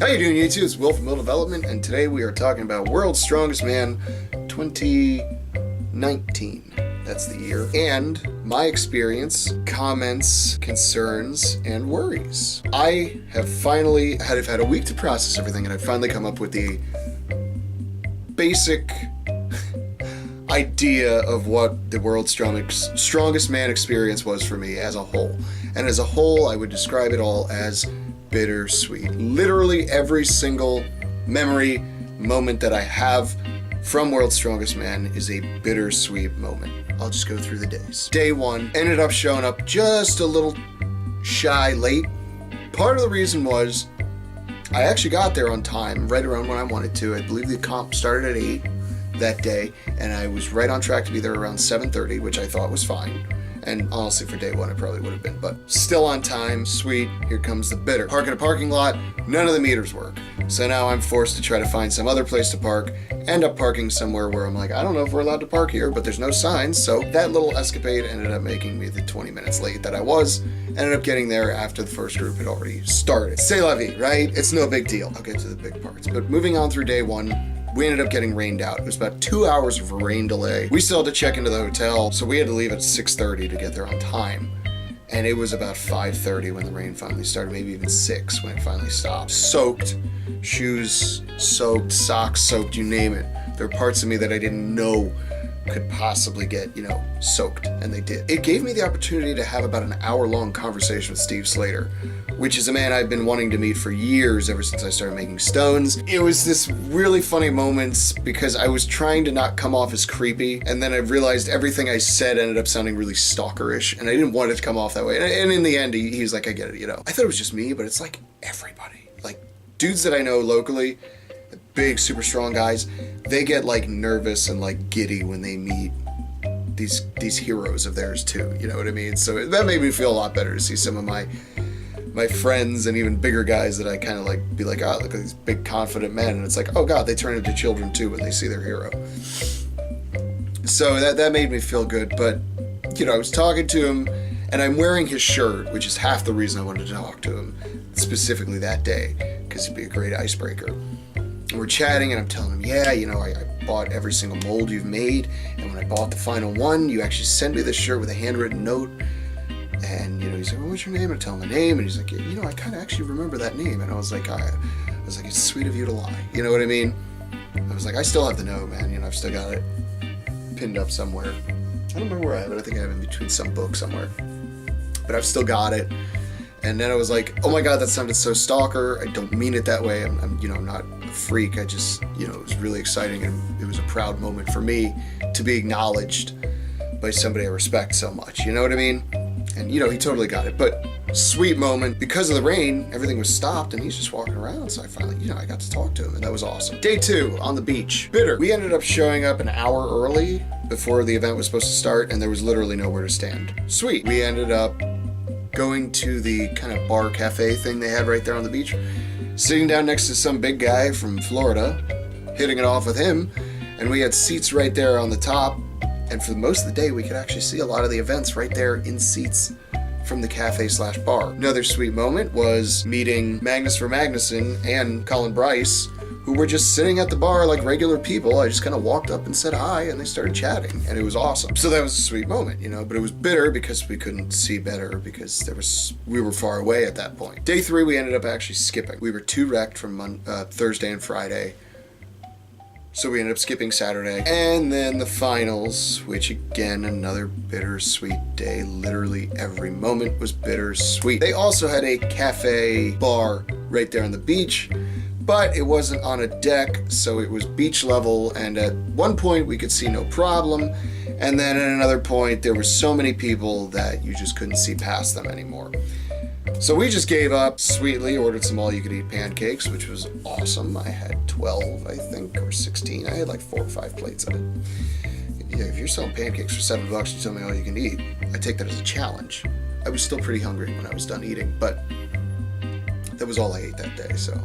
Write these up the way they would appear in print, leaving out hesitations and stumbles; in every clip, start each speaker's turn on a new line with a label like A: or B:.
A: How you doing, YouTube? It's Will from Will Development, and today we are talking about World's Strongest Man 2019. That's the year. And my experience, comments, concerns, and worries. I have finally had a week to process everything, and I've finally come up with the basic idea of what the World's Strongest Man experience was for me as a whole. And as a whole, I would describe it all as bittersweet. Literally every single memory moment that I have from World's Strongest Man is a bittersweet moment. I'll just go through the days. Day one, ended up showing up just a little shy late. Part of the reason was I actually got there on time, right around when I wanted to. I believe the comp started at 8 that day, and I was right on track to be there around 7:30, which I thought was fine. And honestly, for day one, it probably would have been, but still on time, sweet. Here comes the bitter. Park in a parking lot, none of the meters work. So now I'm forced to try to find some other place to park, end up parking somewhere where I'm like, I don't know if we're allowed to park here, but there's no signs. So that little escapade ended up making me the 20 minutes late that I was. Ended up getting there after the first group had already started. C'est la vie, right? It's no big deal. I'll get to the big parts. But moving on through day one, we ended up getting rained out. It was about 2 hours of a rain delay. We still had to check into the hotel, so we had to leave at 6:30 to get there on time. And it was about 5:30 when the rain finally started, maybe even 6 when it finally stopped. Soaked, shoes soaked, socks soaked, you name it. There are parts of me that I didn't know could possibly get, soaked, and they did. It gave me the opportunity to have about an hour-long conversation with Steve Slater, which is a man I've been wanting to meet for years, ever since I started making stones. It was this really funny moments because I was trying to not come off as creepy, and then I realized everything I said ended up sounding really stalkerish, and I didn't want it to come off that way. And in the end, he's like, I get it, I thought it was just me, but it's like everybody. Like, dudes that I know locally, big, super strong guys, they get like nervous and like giddy when they meet these heroes of theirs too, you know what I mean? So that made me feel a lot better to see some of my friends and even bigger guys that I kind of like be like, oh, look at these big confident men, and it's like, oh god, they turn into children too when they see their hero. So that made me feel good. But I was talking to him, and I'm wearing his shirt, which is half the reason I wanted to talk to him specifically that day, because he'd be a great icebreaker. And we're chatting, and I'm telling him, yeah, I bought every single mold you've made, and when I bought the final one, you actually sent me this shirt with a handwritten note. And he's like, well, what's your name? And I tell him the name, and he's like, I kind of actually remember that name. And I was like, it's sweet of you to lie. You know what I mean? I was like, I still have the note, man. I've still got it pinned up somewhere. I don't remember where I have it. I think I have it in between some book somewhere. But I've still got it. And then I was like, oh my god, that sounded so stalker. I don't mean it that way. I'm not a freak. I just, it was really exciting, and it was a proud moment for me to be acknowledged by somebody I respect so much. You know what I mean? And he totally got it. But sweet moment. Because of the rain, everything was stopped, and he's just walking around. So I finally, I got to talk to him, and that was awesome. Day 2, on the beach. Bitter. We ended up showing up an hour early before the event was supposed to start, and there was literally nowhere to stand. Sweet. We ended up going to the kind of bar cafe thing they had right there on the beach, sitting down next to some big guy from Florida, hitting it off with him, and we had seats right there on the top, and for most of the day we could actually see a lot of the events right there in seats from the cafe/bar. Another sweet moment was meeting Magnus for Magnuson and Colin Bryce, who were just sitting at the bar like regular people. I just kind of walked up and said hi, and they started chatting, and it was awesome. So that was a sweet moment, but it was bitter because we couldn't see better because we were far away at that point. Day 3, we ended up actually skipping. We were too wrecked from Thursday and Friday, so we ended up skipping Saturday. And then the finals, which again, another bittersweet day. Literally every moment was bittersweet. They also had a cafe bar right there on the beach, but it wasn't on a deck, so it was beach level, and at one point we could see no problem, and then at another point there were so many people that you just couldn't see past them anymore. So we just gave up sweetly, ordered some all-you-could-eat pancakes, which was awesome. I had 12, I think, or 16. I had like 4 or 5 plates of it. Yeah, if you're selling pancakes for $7, you tell me all you can eat, I take that as a challenge. I was still pretty hungry when I was done eating, but that was all I ate that day, so,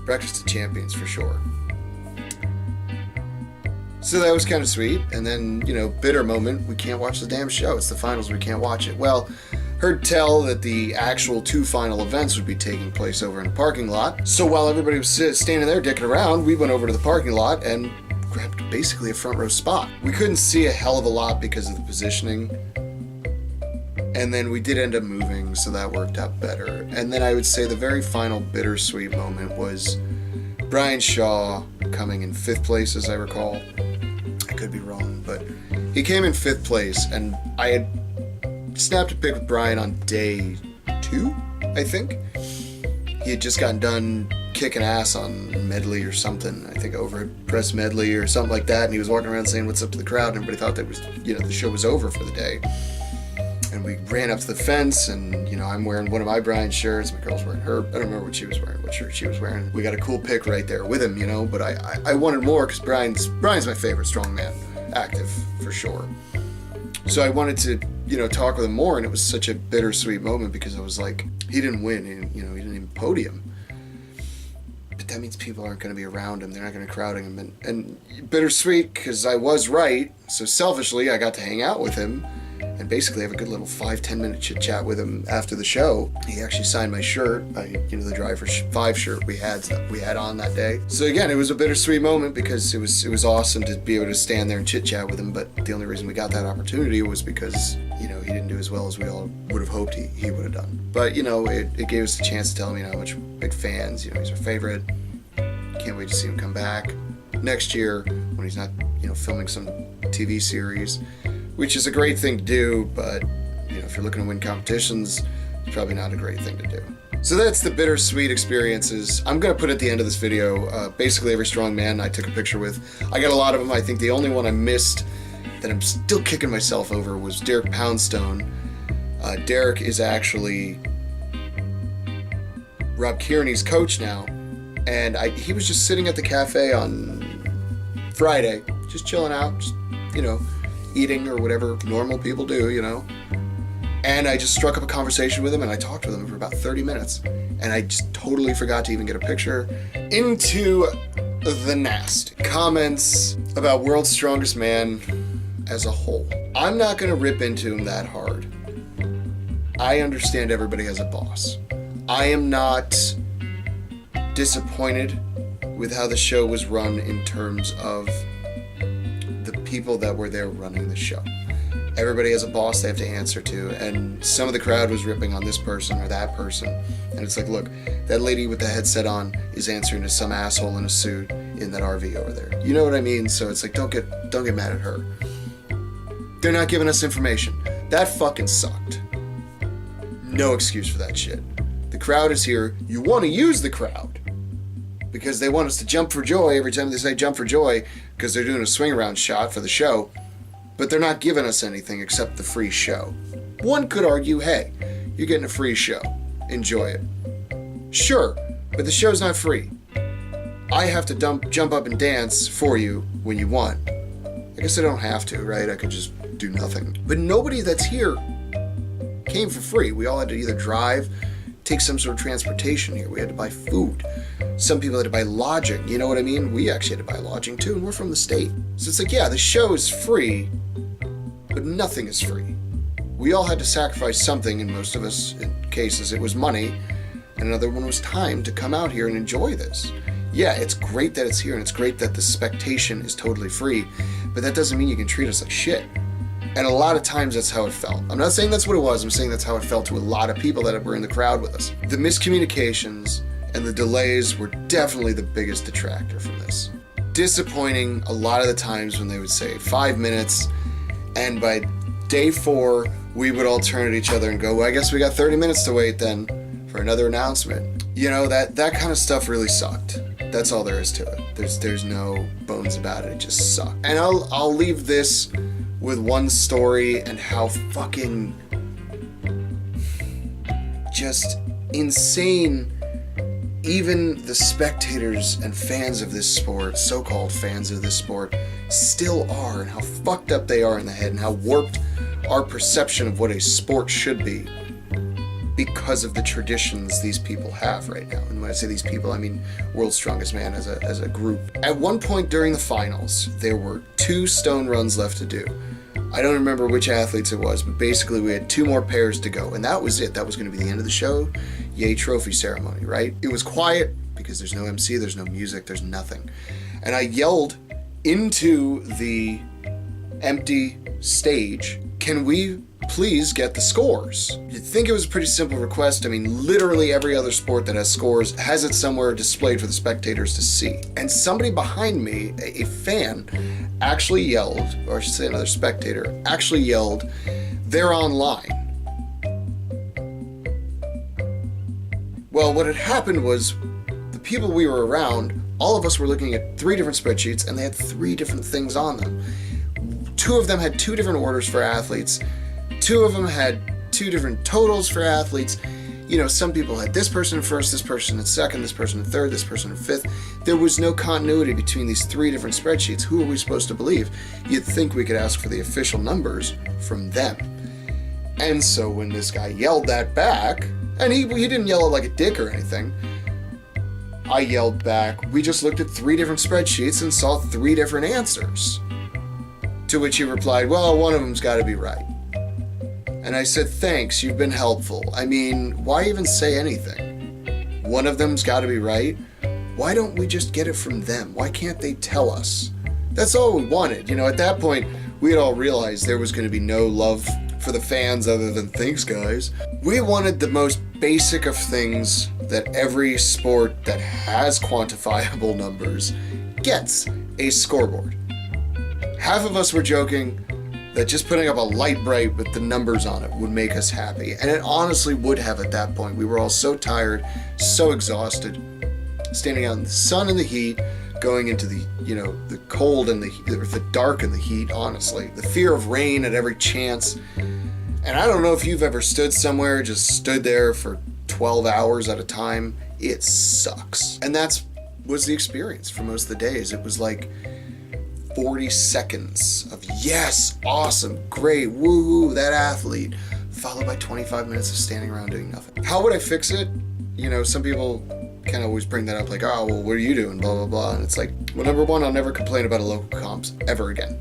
A: breakfast of champions for sure. So that was kind of sweet. And then, bitter moment, we can't watch the damn show. It's the finals, we can't watch it. Well, heard tell that the actual 2 final events would be taking place over in the parking lot. So while everybody was standing there dicking around, we went over to the parking lot and grabbed basically a front row spot. We couldn't see a hell of a lot because of the positioning. And then we did end up moving, so that worked out better. And then I would say the very final bittersweet moment was Brian Shaw coming in 5th place, as I recall. I could be wrong, but he came in 5th place, and I had snapped a pic with Brian on day 2, I think. He had just gotten done kicking ass on medley or something, I think over at Press Medley or something like that, and he was walking around saying what's up to the crowd, and everybody thought that was, the show was over for the day. And we ran up to the fence, and I'm wearing one of my Brian shirts, my girl's wearing her, I don't remember what she was wearing, what shirt she was wearing. We got a cool pic right there with him, but I wanted more because Brian's my favorite strongman, active for sure. So I wanted to, talk with him more, and it was such a bittersweet moment because I was like, he didn't win, he didn't even podium. But that means people aren't going to be around him, they're not going to crowd him, and bittersweet because I was right, so selfishly I got to hang out with him and basically have a good little 5-10 minute chit chat with him after the show. He actually signed my shirt, the Driver 5 shirt we had on that day. So again, it was a bittersweet moment because it was awesome to be able to stand there and chit chat with him. But the only reason we got that opportunity was because he didn't do as well as we all would have hoped he would have done. But it gave us a chance to tell him how much big fans. He's our favorite. Can't wait to see him come back next year when he's not filming some TV series. Which is a great thing to do, but if you're looking to win competitions, it's probably not a great thing to do. So that's the bittersweet experiences. I'm going to put at the end of this video basically every strong man I took a picture with. I got a lot of them. I think the only one I missed that I'm still kicking myself over was Derek Poundstone. Derek is actually Rob Kearney's coach now, and he was just sitting at the cafe on Friday, just chilling out, just, eating or whatever normal people do, And I just struck up a conversation with him, and I talked with him for about 30 minutes. And I just totally forgot to even get a picture. Into the nasty comments about World's Strongest Man as a whole. I'm not going to rip into him that hard. I understand everybody has a boss. I am not disappointed with how the show was run in terms of people that were there running the show. Everybody has a boss they have to answer to, and some of the crowd was ripping on this person or that person, and it's like, look, that lady with the headset on is answering to some asshole in a suit in that RV over there. You know what I mean? So it's like, don't get mad at her. They're not giving us information. That fucking sucked. No excuse for that shit. The crowd is here. You want to use the crowd because they want us to jump for joy every time they say jump for joy because they're doing a swing around shot for the show, but they're not giving us anything except the free show. One could argue, hey, you're getting a free show. Enjoy it. Sure, but the show's not free. I have to jump up and dance for you when you want. I guess I don't have to, right? I could just do nothing. But nobody that's here came for free. We all had to either drive, take some sort of transportation here. We had to buy food. Some people had to buy lodging, you know what I mean? We actually had to buy lodging too, and we're from the state. So it's like, yeah, the show is free, but nothing is free. We all had to sacrifice something, in most of us in cases it was money, and another one was time to come out here and enjoy this. Yeah, it's great that it's here, and it's great that the spectation is totally free, but that doesn't mean you can treat us like shit. And a lot of times that's how it felt. I'm not saying that's what it was, I'm saying that's how it felt to a lot of people that were in the crowd with us. The miscommunications and the delays were definitely the biggest detractor from this. Disappointing a lot of the times when they would say 5 minutes, and by day 4, we would all turn at each other and go, well, I guess we got 30 minutes to wait then for another announcement. That kind of stuff really sucked. That's all there is to it. There's no bones about it. It just sucked. And I'll leave this with one story and how fucking just insane even the spectators and fans of this sport, so-called fans of this sport, still are, and how fucked up they are in the head, and how warped our perception of what a sport should be because of the traditions these people have right now. And when I say these people, I mean World's Strongest Man as a group. At one point during the finals, there were 2 stone runs left to do. I don't remember which athletes it was, but basically we had 2 more pairs to go, and that was it. That was going to be the end of the show. Yay, trophy ceremony, right? It was quiet because there's no MC, there's no music, there's nothing. And I yelled into the empty stage, "Can we please get the scores?" You'd think it was a pretty simple request. I mean, literally every other sport that has scores has it somewhere displayed for the spectators to see. And somebody behind me, a fan, actually yelled, or I should say another spectator, actually yelled, "They're online." Well, what had happened was the people we were around, all of us were looking at 3 different spreadsheets, and they had 3 different things on them. 2 of them had 2 different orders for athletes. 2 of them had 2 different totals for athletes. You know, some people had this person in first, this person in second, this person in third, this person in fifth. There was no continuity between these 3 different spreadsheets. Who are we supposed to believe? You'd think we could ask for the official numbers from them. And so when this guy yelled that back, and he didn't yell it like a dick or anything, I yelled back, "We just looked at 3 different spreadsheets and saw 3 different answers." To which he replied, "Well, one of them's got to be right." And I said, "Thanks, you've been helpful. I mean, why even say anything? One of them's got to be right. Why don't we just get it from them? Why can't they tell us?" That's all we wanted. You know, at that point, we had all realized there was going to be no love for the fans other than "Thanks, guys." We wanted the most basic of things that every sport that has quantifiable numbers gets: a scoreboard. Half of us were joking that just putting up a light bright with the numbers on it would make us happy. And it honestly would have at that point. We were all so tired, so exhausted, standing out in the sun and the heat, going into the, you know, the cold and the dark and the heat, honestly. The fear of rain at every chance. And I don't know if you've ever stood somewhere, just stood there for 12 hours at a time. It sucks. And was the experience for most of the days. It was like 40 seconds of yes, awesome, great, woohoo, that athlete, followed by 25 minutes of standing around doing nothing. How would I fix it? You know, some people kind of always bring that up, like, "Oh, well, what are you doing, blah, blah, blah." And it's like, well, number 1, I'll never complain about a local comps ever again.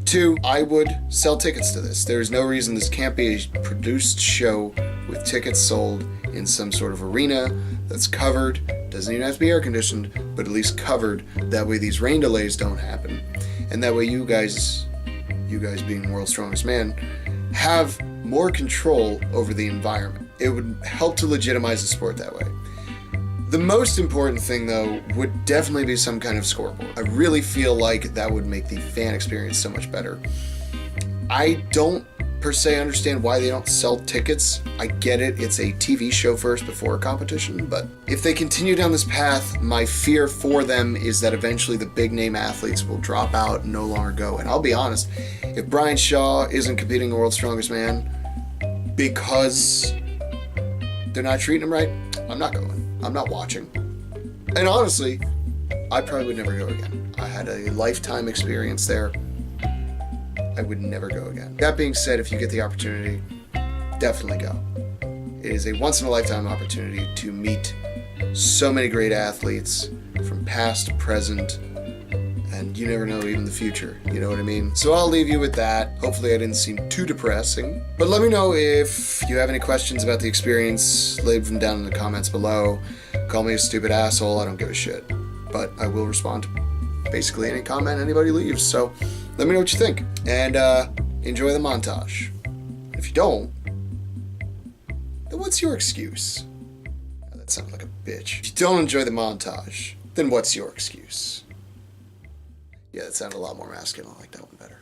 A: 2, I would sell tickets to this. There's no reason this can't be a produced show with tickets sold in some sort of arena that's covered. Doesn't even have to be air conditioned, but at least covered. That way these rain delays don't happen. And that way you guys being World's Strongest Man, have more control over the environment. It would help to legitimize the sport that way. The most important thing, though, would definitely be some kind of scoreboard. I really feel like that would make the fan experience so much better. I don't per se understand why they don't sell tickets. I get it, it's a TV show first before a competition, but if they continue down this path, my fear for them is that eventually the big name athletes will drop out and no longer go. And I'll be honest, if Brian Shaw isn't competing in World's Strongest Man because they're not treating him right, I'm not going. I'm not watching. And honestly, I probably would never go again. I had a lifetime experience there. I would never go again. That being said, if you get the opportunity, definitely go. It is a once-in-a-lifetime opportunity to meet so many great athletes from past, present, and you never know, even the future. You know what I mean? So I'll leave you with that. Hopefully I didn't seem too depressing. But let me know if you have any questions about the experience. Leave them down in the comments below. Call me a stupid asshole. I don't give a shit. But I will respond to basically any comment anybody leaves. So let me know what you think. And enjoy the montage. If you don't, then what's your excuse? Oh, that sounds like a bitch. If you don't enjoy the montage, then what's your excuse? Yeah, that sounded a lot more masculine. I like that one better.